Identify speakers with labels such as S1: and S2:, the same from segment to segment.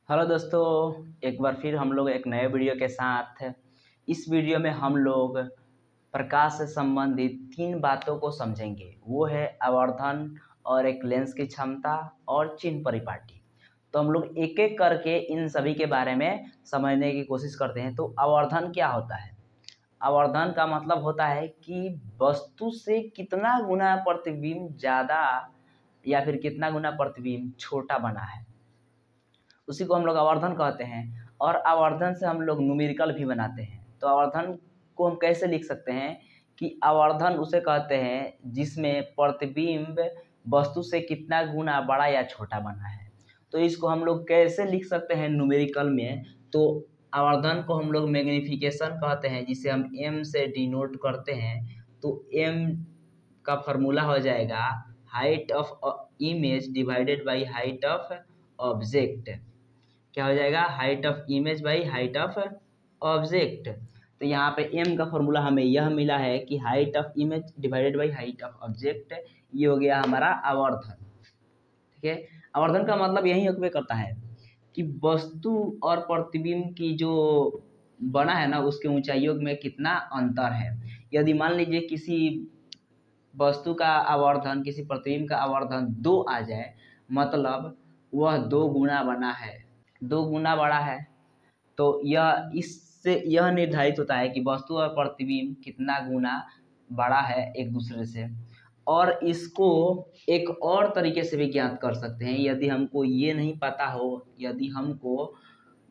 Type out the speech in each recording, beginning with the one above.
S1: Hello दोस्तों, एक बार फिर हम लोग एक नए वीडियो के साथ। इस वीडियो में हम लोग प्रकाश से संबंधित तीन बातों को समझेंगे। वो है आवर्धन और एक लेंस की क्षमता और चिन्ह परिपाटी। तो हम लोग एक एक करके इन सभी के बारे में समझने की कोशिश करते हैं। तो आवर्धन क्या होता है? आवर्धन का मतलब होता है कि वस्तु से कितना गुना प्रतिबिंब ज़्यादा या फिर कितना गुना प्रतिबिंब छोटा बना है, उसी को हम लोग आवर्धन कहते हैं। और आवर्धन से हम लोग न्यूमेरिकल भी बनाते हैं। तो आवर्धन को हम कैसे लिख सकते हैं कि आवर्धन उसे कहते हैं जिसमें प्रतिबिंब वस्तु से कितना गुना बड़ा या छोटा बना है। तो इसको हम लोग कैसे लिख सकते हैं न्यूमेरिकल में? तो आवर्धन को हम लोग मैग्नीफिकेशन कहते हैं, जिसे हम m से डिनोट करते हैं। तो m का फॉर्मूला हो जाएगा height of image divided by height of object. क्या हो जाएगा? Height of image by height of object. तो यहाँ पे m का फॉर्मूला हमें यह मिला है कि height of image divided by height of object. ये हो गया हमारा आवर्धन। ठीक है, आवर्धन का मतलब यही उपयोग करता है कि वस्तु और प्रतिबिंब की जो बना है ना, उसके ऊंचाइयों में कितना अंतर है। यदि मान लीजिए किसी वस्तु का आवर्धन, किसी प्रतिबिंब का आवर्धन 2 आ जाए, मतलब वह 2 गुना बना है, 2 गुना बड़ा है, तो यह इससे यह निर्धारित होता है कि वस्तु और प्रतिबिंब कितना गुना बड़ा है एक दूसरे से। और इसको एक और तरीके से भी ज्ञात कर सकते हैं। यदि हमको ये नहीं पता हो, यदि हमको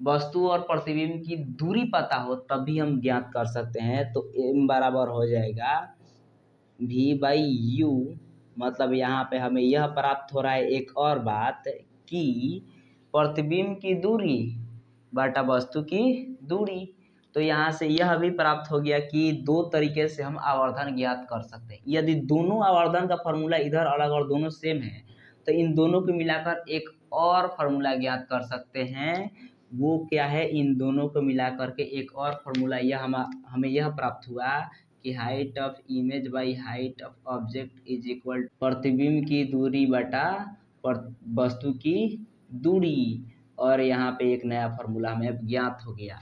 S1: वस्तु और प्रतिबिंब की दूरी पता हो, तब भी हम ज्ञात कर सकते हैं। तो m बराबर हो जाएगा v/u। मतलब यहाँ पे हमें यह प्राप्त हो रहा है एक और बात कि प्रतिबिंब की दूरी बटा वस्तु की दूरी। तो यहाँ से यह भी प्राप्त हो गया कि दो तरीके से हम आवर्धन ज्ञात कर सकते हैं। यदि दोनों आवर्धन का फॉर्मूला इधर अलग और दोनों सेम है, तो इन दोनों को मिलाकर एक और फार्मूला ज्ञात कर सकते हैं। वो क्या है? इन दोनों को मिलाकर के एक और फार्मूला यह हमें यह प्राप्त हुआ कि height of image by height of object is equal प्रतिबिंब की दूरी बटा वस्तु की दूरी। और यहाँ पे एक नया फार्मूला हमें ज्ञात हो गया।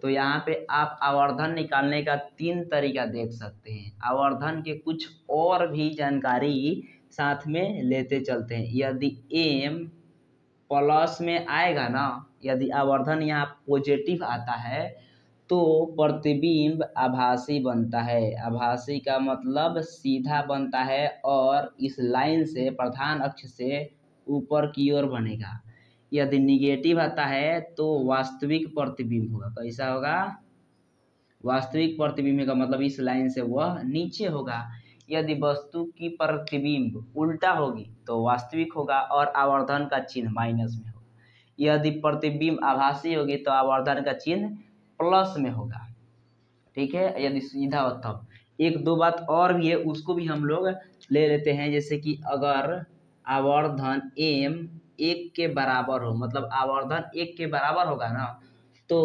S1: तो यहाँ पे आप आवर्धन निकालने का 3 तरीका देख सकते हैं। आवर्धन के कुछ और भी जानकारी साथ में लेते चलते हैं। यदि m प्लस में आएगा ना, यदि आवर्धन यहाँ पॉजिटिव आता है, तो प्रतिबिंब आभासी बनता है। आभासी का मतलब सीधा बनता है और इस लाइन से, प्रधान अक्ष से ऊपर की ओर बनेगा। यदि निगेटिव आता है तो वास्तविक प्रतिबिंब होगा। कैसा होगा? वास्तविक प्रतिबिंब का मतलब इस लाइन से वह नीचे होगा। यदि वस्तु की प्रतिबिंब उल्टा होगी तो वास्तविक होगा और आवर्धन का चिन्ह माइनस में होगा। यदि प्रतिबिंब आभासी होगी तो आवर्धन का चिन्ह प्लस में होगा। ठीक है, यदि सीधा हो तब। एक दो बात और भी है, उसको भी हम लोग ले लेते हैं। जैसे कि अगर आवर्धन m 1 के बराबर हो, मतलब आवर्धन 1 के बराबर होगा ना, तो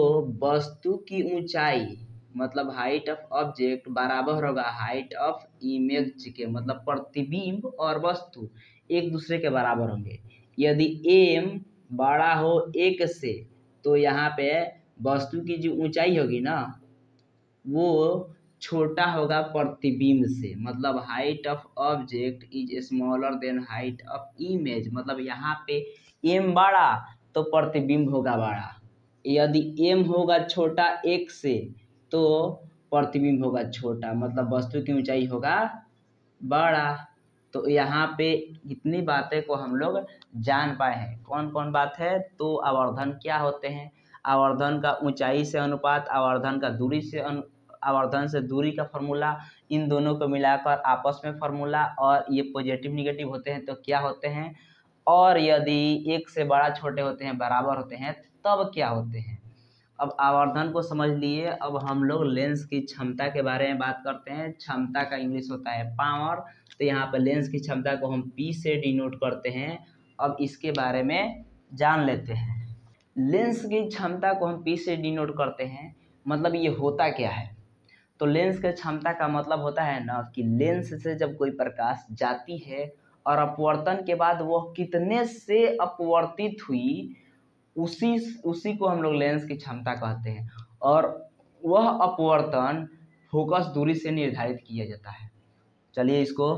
S1: वस्तु की ऊंचाई मतलब हाइट ऑफ ऑब्जेक्ट बराबर होगा हाइट ऑफ इमेज के, मतलब प्रतिबिंब और वस्तु एक दूसरे के बराबर होंगे। यदि m बड़ा हो 1 से, तो यहाँ पे वस्तु की जो ऊंचाई होगी ना, वो छोटा होगा प्रतिबिंब से। मतलब height of object is smaller than height of image. मतलब यहाँ पे m बड़ा तो प्रतिबिंब होगा बड़ा। यदि m होगा छोटा 1 से, तो प्रतिबिंब होगा छोटा, मतलब वस्तु की ऊंचाई होगा बड़ा। तो यहाँ पे इतनी बातें को हम लोग जान पाए हैं। कौन कौन बात है? तो आवर्धन क्या होते हैं, आवर्धन का ऊंचाई से अनुपात, आवर्धन का दूरी से आवर्धन से दूरी का फॉर्मूला, इन दोनों को मिलाकर आपस में फॉर्मूला, और ये पॉजिटिव निगेटिव होते हैं तो क्या होते हैं, और यदि 1 से बड़ा छोटे होते हैं, बराबर होते हैं, तब क्या होते हैं। अब आवर्धन को समझ लिए। अब हम लोग लेंस की क्षमता के बारे में बात करते हैं। क्षमता का इंग्लिश होता है पावर। तो यहाँ पर लेंस की क्षमता को हम P से डिनोट करते हैं। अब इसके बारे में जान लेते हैं। लेंस की क्षमता को हम P से डिनोट करते हैं, मतलब ये होता क्या है? तो लेंस की क्षमता का मतलब होता है ना कि लेंस से जब कोई प्रकाश जाती है और अपवर्तन के बाद वह कितने से अपवर्तित हुई, उसी को हम लोग लेंस की क्षमता कहते हैं, और वह अपवर्तन फोकस दूरी से निर्धारित किया जाता है। चलिए इसको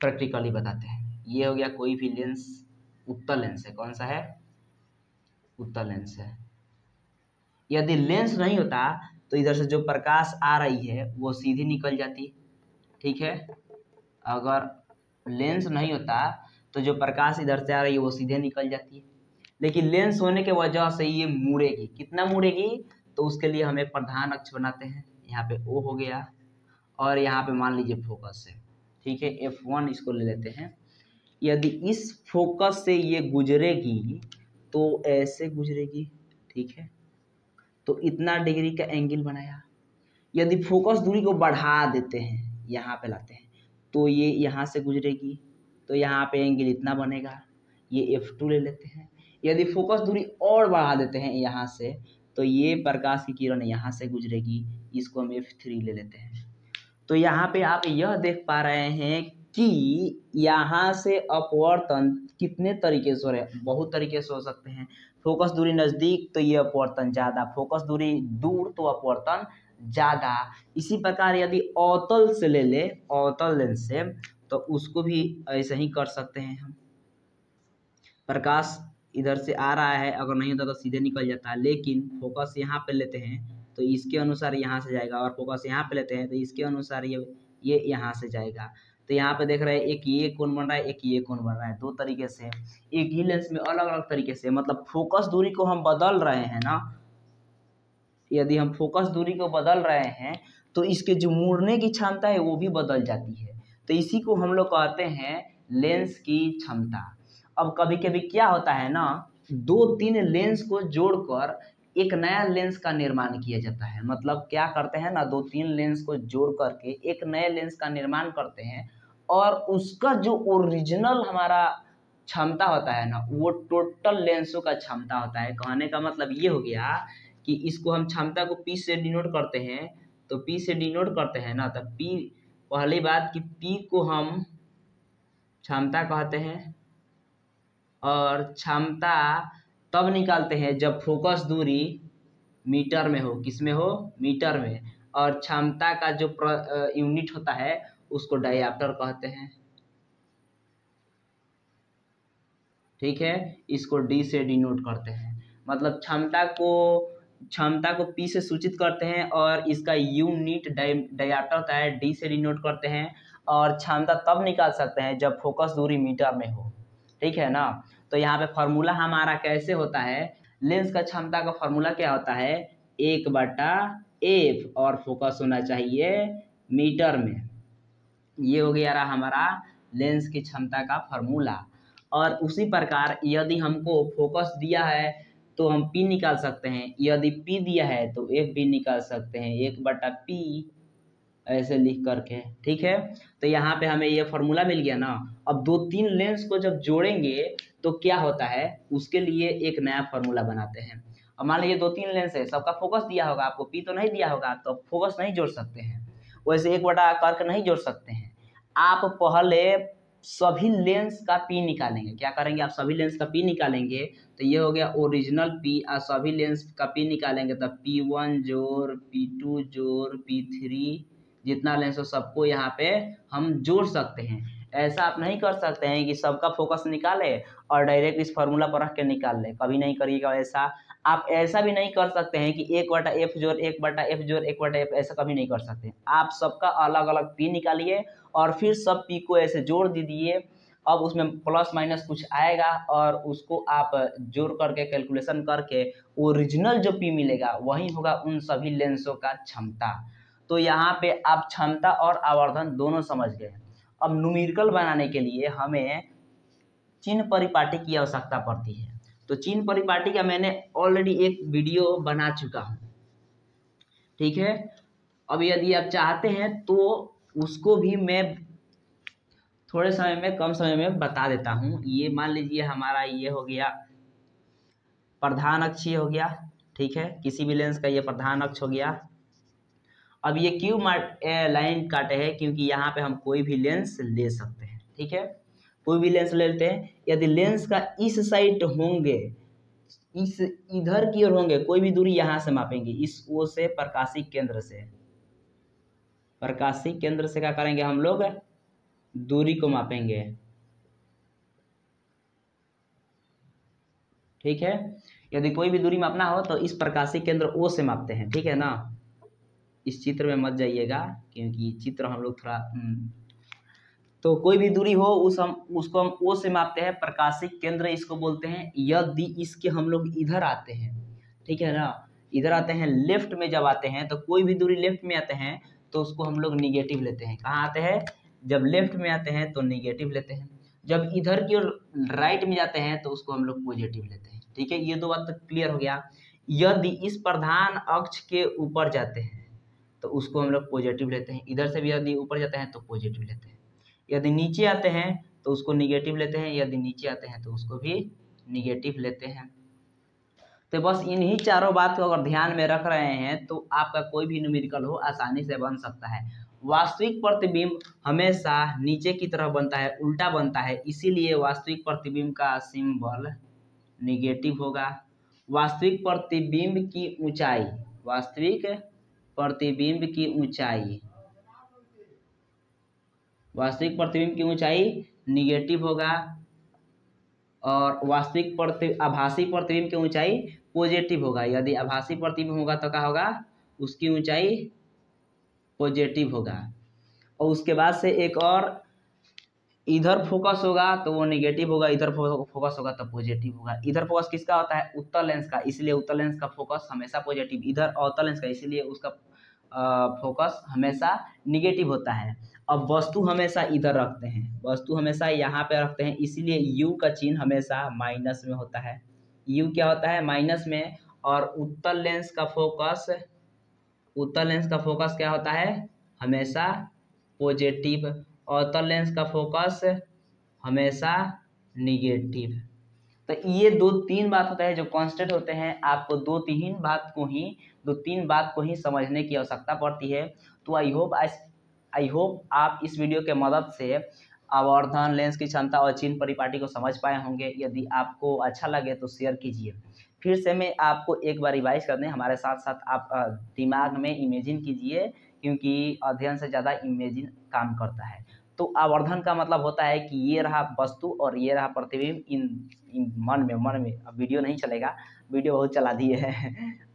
S1: प्रैक्टिकली बताते हैं। ये हो गया कोई भी लेंस, उत्तल लेंस है। कौन सा है? उत्तल लेंस है। यदि लेंस नहीं होता तो इधर से जो प्रकाश आ रही है वो सीधी निकल जाती, ठीक है। अगर लेंस नहीं होता तो जो प्रकाश इधर से आ रही है वो सीधे निकल जाती है, लेकिन लेंस होने के वजह से ये मुड़ेगी। कितना मुड़ेगी? तो उसके लिए हम एक प्रधान अक्ष बनाते हैं। यहाँ पे O हो गया और यहाँ पे मान लीजिए फोकस है, ठीक है। F1 इसको ले लेते हैं। यदि इस फोकस से ये गुजरेगी तो ऐसे गुजरेगी, ठीक है। तो इतना डिग्री का एंगल बनाया। यदि फोकस दूरी को बढ़ा देते हैं, यहाँ पे लाते हैं, तो ये यहाँ से गुजरेगी, तो यहाँ पे एंगल इतना बनेगा। ये F2 ले लेते हैं। यदि फोकस दूरी और बढ़ा देते हैं यहाँ से, तो ये प्रकाश की किरण यहाँ से गुजरेगी, इसको हम F3 ले लेते हैं। तो यहाँ पे आप यह देख पा रहे हैं कि यहाँ से अपवर्तन कितने तरीके से हो रहे हैं। बहुत तरीके से हो सकते हैं। फोकस दूरी नज़दीक तो ये अपवर्तन ज़्यादा, फोकस दूरी दूर तो अपवर्तन ज़्यादा। इसी प्रकार यदि अवतल से ले ले, अवतल लेंस से, तो उसको भी ऐसे ही कर सकते हैं हम। प्रकाश इधर से आ रहा है, अगर नहीं होता तो सीधे निकल जाता है, लेकिन फोकस यहाँ पे लेते हैं तो इसके अनुसार यहाँ से जाएगा, और फोकस यहाँ पे लेते हैं तो इसके अनुसार ये यहाँ से जाएगा। तो यहाँ पे देख रहे हैं एक ये कोण बन रहा है, एक ये कोण बन रहा है। दो तरीके से एक ही लेंस में अलग अलग तरीके से, मतलब फोकस दूरी को हम बदल रहे हैं ना। यदि हम फोकस दूरी को बदल रहे हैं तो इसके जो मुड़ने की क्षमता है वो भी बदल जाती है। तो इसी को हम लोग कहते हैं लेंस की क्षमता। अब कभी कभी क्या होता है ना, 2-3 लेंस को जोड़कर एक नया लेंस का निर्माण किया जाता है। मतलब क्या करते हैं ना, 2-3 लेंस को जोड़ करके एक नए लेंस का निर्माण करते हैं, और उसका जो ओरिजिनल हमारा क्षमता होता है ना, वो टोटल लेंसों का क्षमता होता है। कहने का मतलब ये हो गया कि इसको हम क्षमता को P से डिनोट करते हैं। तो P से डिनोट करते हैं ना, तो P, पहली बात कि P को हम क्षमता कहते हैं, और क्षमता तब निकालते हैं जब फोकस दूरी मीटर में हो। किस में हो? मीटर में। और क्षमता का जो यूनिट होता है उसको डायऑप्टर कहते हैं, ठीक है। इसको D से डिनोट करते हैं। मतलब क्षमता को P से सूचित करते हैं, और इसका यूनिट डायऑप्टर होता है, D से डिनोट करते हैं। और क्षमता तब निकाल सकते हैं जब फोकस दूरी मीटर में हो, ठीक है ना। तो यहाँ पे फॉर्मूला हमारा कैसे होता है, लेंस का क्षमता का फॉर्मूला क्या होता है, 1/F, और फोकस होना चाहिए मीटर में। ये हो गया रहा हमारा लेंस की क्षमता का फॉर्मूला। और उसी प्रकार यदि हमको फोकस दिया है तो हम P निकाल सकते हैं, यदि P दिया है तो F भी निकाल सकते हैं, 1/P ऐसे लिख करके, ठीक है। तो यहाँ पे हमें ये फॉर्मूला मिल गया ना। अब 2-3 लेंस को जब जोड़ेंगे तो क्या होता है, उसके लिए एक नया फॉर्मूला बनाते हैं। अब मान लीजिए 2-3 लेंस है, सबका फोकस दिया होगा, आपको P तो नहीं दिया होगा, तो फोकस नहीं जोड़ सकते हैं, वैसे 1/, करके नहीं जोड़ सकते हैं। आप पहले सभी लेंस का P निकालेंगे। क्या करेंगे, आप सभी लेंस का P निकालेंगे, तो ये हो गया ओरिजिनल P। और सभी लेंस का P निकालेंगे तब P1 जोड़ P2 जोड़ P3, जितना लेंस हो सबको यहाँ पे हम जोड़ सकते हैं। ऐसा आप नहीं कर सकते हैं कि सबका फोकस निकाले और डायरेक्ट इस फार्मूला पर रख के निकाल ले, कभी नहीं करिएगा ऐसा। आप ऐसा भी नहीं कर सकते हैं कि 1/F जोड़ 1/F जोड़ 1/F, ऐसा कभी नहीं कर सकते। आप सबका अलग अलग P निकालिए और फिर सब P को ऐसे जोड़ दीजिए। अब उसमें प्लस माइनस कुछ आएगा और उसको आप जोड़ करके कैलकुलेशन करके ओरिजिनल जो P मिलेगा वही होगा उन सभी लेंसों का क्षमता। तो यहाँ पे आप क्षमता और आवर्धन दोनों समझ गए। अब न्यूमेरिकल बनाने के लिए हमें चिन्ह परिपाटी की आवश्यकता पड़ती है। तो चिन्ह परिपाटी का मैंने ऑलरेडी एक वीडियो बना चुका हूँ, ठीक है। अब यदि आप चाहते हैं तो उसको भी मैं थोड़े समय में, कम समय में बता देता हूँ। ये मान लीजिए हमारा ये हो गया प्रधान अक्ष, ये हो गया, ठीक है। किसी भी लेंस का ये प्रधान अक्ष हो गया। अब ये क्यों लाइन काटे हैं, क्योंकि यहाँ पे हम कोई भी लेंस ले सकते हैं, ठीक है। कोई भी लेंस ले लेते हैं। यदि लेंस का इस साइड होंगे इस इधर की ओर होंगे, कोई भी दूरी यहाँ से मापेंगे, इस ओ से प्रकाशिक केंद्र से, प्रकाशिक केंद्र से क्या करेंगे हम लोग, दूरी को मापेंगे। ठीक है, यदि कोई भी दूरी मापना हो तो इस प्रकाशिक केंद्र ओ से मापते हैं। ठीक है ना, इस चित्र में मत जाइएगा क्योंकि चित्र हम लोग थोड़ा तो कोई भी दूरी हो उसको हम ओ से मापते हैं, प्रकाशिक केंद्र इसको बोलते हैं। यदि इसके हम लोग इधर आते हैं, ठीक है ना, इधर आते हैं लेफ्ट में, जब आते हैं तो कोई भी दूरी लेफ्ट में आते हैं तो उसको हम लोग निगेटिव लेते हैं। कहाँ आते हैं, जब लेफ्ट में आते हैं तो निगेटिव लेते हैं, जब इधर की ओर राइट में जाते हैं तो उसको हम लोग पॉजिटिव लेते हैं। ठीक है, ये दो बात तो क्लियर हो गया। यदि इस प्रधान अक्ष के ऊपर जाते हैं तो उसको हम लोग पॉजिटिव लेते हैं, इधर से भी यदि ऊपर जाते हैं तो पॉजिटिव लेते हैं, यदि नीचे आते हैं तो उसको निगेटिव लेते हैं, यदि नीचे आते हैं तो उसको भी निगेटिव लेते हैं। तो बस इन्हीं चारों बात को अगर ध्यान में रख रहे हैं तो आपका कोई भी न्यूमेरिकल हो आसानी से बन सकता है। वास्तविक प्रतिबिंब हमेशा नीचे की तरफ बनता है, उल्टा बनता है, इसीलिए वास्तविक प्रतिबिंब का सिंबल निगेटिव होगा। वास्तविक प्रतिबिंब की ऊंचाई, वास्तविक प्रतिबिंब की ऊंचाई, वास्तविक प्रतिबिंब की ऊंचाई निगेटिव होगा, और वास्तविक आभासी प्रतिबिंब की ऊंचाई पॉजिटिव होगा। यदि आभासी प्रतिबिंब होगा तो क्या होगा, उसकी ऊंचाई पॉजिटिव होगा। और उसके बाद से एक और, इधर फोकस होगा तो वो निगेटिव होगा, इधर फोकस होगा तो पॉजिटिव होगा। इधर फोकस किसका होता है, उत्तल लेंस का, इसलिए उत्तल लेंस का फोकस हमेशा पॉजिटिव। इधर अवतल लेंस का, इसलिए उसका फोकस हमेशा निगेटिव होता है। अब वस्तु हमेशा इधर रखते हैं, वस्तु हमेशा यहाँ पे रखते हैं, इसीलिए यू का चिन्ह हमेशा माइनस में होता है। यू क्या होता है, माइनस में। और उत्तल लेंस का फोकस, उत्तल लेंस का फोकस क्या होता है, हमेशा पॉजिटिव। अवतल लेंस का फोकस हमेशा निगेटिव। तो ये दो तीन बात होता है जो कांस्टेंट होते हैं, आपको दो तीन बात को ही समझने की आवश्यकता पड़ती है। तो आई होप आप इस वीडियो के मदद से आवर्धन, लेंस की क्षमता और चिन्ह परिपाटी को समझ पाए होंगे। यदि आपको अच्छा लगे तो शेयर कीजिए। फिर से मैं आपको एक बार रिवाइज कर दें, हमारे साथ साथ आप दिमाग में इमेजिन कीजिए, क्योंकि अध्ययन से ज़्यादा इमेजिन काम करता है। तो आवर्धन का मतलब होता है कि ये रहा वस्तु और ये रहा प्रतिबिंब, इन मन में, अब वीडियो नहीं चलेगा, वीडियो बहुत चला दिए है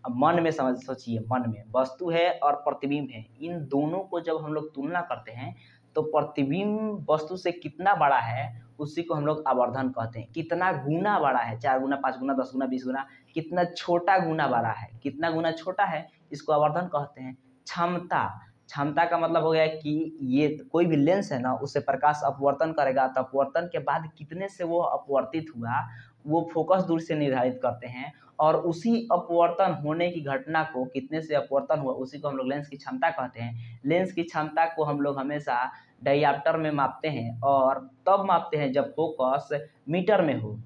S1: अब मन में समझ सोचिए, मन में वस्तु है और प्रतिबिंब है, इन दोनों को जब हम लोग तुलना करते हैं तो प्रतिबिंब वस्तु से कितना बड़ा है उसी को हम लोग आवर्धन कहते हैं। कितना गुना बड़ा है, 4 गुना, 5 गुना, 10 गुना, 20 गुना, कितना छोटा गुना बड़ा है, कितना गुना छोटा है, इसको आवर्धन कहते हैं। क्षमता, क्षमता का मतलब हो गया कि ये कोई भी लेंस है ना, उससे प्रकाश अपवर्तन करेगा तो अपवर्तन के बाद कितने से वो अपवर्तित हुआ वो फोकस दूरी से निर्धारित करते हैं, और उसी अपवर्तन होने की घटना को, कितने से अपवर्तन हुआ, उसी को हम लोग लेंस की क्षमता कहते हैं। लेंस की क्षमता को हम लोग हमेशा डायऑप्टर में मापते हैं, और तब मापते हैं जब फोकस मीटर में हो।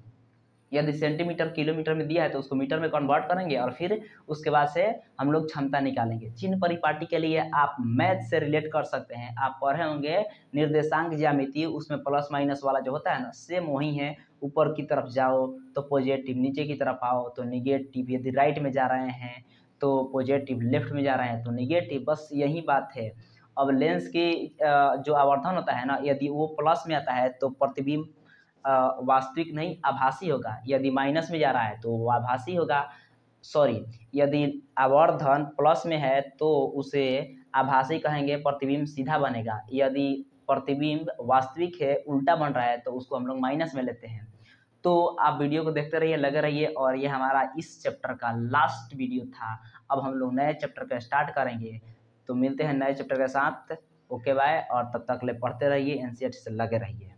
S1: यदि सेंटीमीटर किलोमीटर में दिया है तो उसको मीटर में कन्वर्ट करेंगे और फिर उसके बाद से हम लोग क्षमता निकालेंगे। चिन्ह परिपाटी के लिए आप मैथ से रिलेट कर सकते हैं, आप पढ़े होंगे निर्देशांक ज्यामिति, उसमें प्लस माइनस वाला जो होता है ना, सेम वही है। ऊपर की तरफ जाओ तो पॉजिटिव, नीचे की तरफ आओ तो निगेटिव, यदि राइट में जा रहे हैं तो पॉजिटिव, लेफ्ट में जा रहे हैं तो निगेटिव, बस यही बात है। अब लेंस की जो आवर्धन होता है ना, यदि वो प्लस में आता है तो प्रतिबिंब वास्तविक नहीं आभासी होगा, यदि माइनस में जा रहा है तो वो आभासी होगा, सॉरी, यदि आवर्धन प्लस में है तो उसे आभासी कहेंगे, प्रतिबिंब सीधा बनेगा। यदि प्रतिबिंब वास्तविक है, उल्टा बन रहा है, तो उसको हम लोग माइनस में लेते हैं। तो आप वीडियो को देखते रहिए, लगे रहिए, और ये हमारा इस चैप्टर का लास्ट वीडियो था। अब हम लोग नए चैप्टर का स्टार्ट करेंगे, तो मिलते हैं नए चैप्टर के साथ। ओके बाय, और तब तक ले पढ़ते रहिए, एनसीईआरटी से लगे रहिए।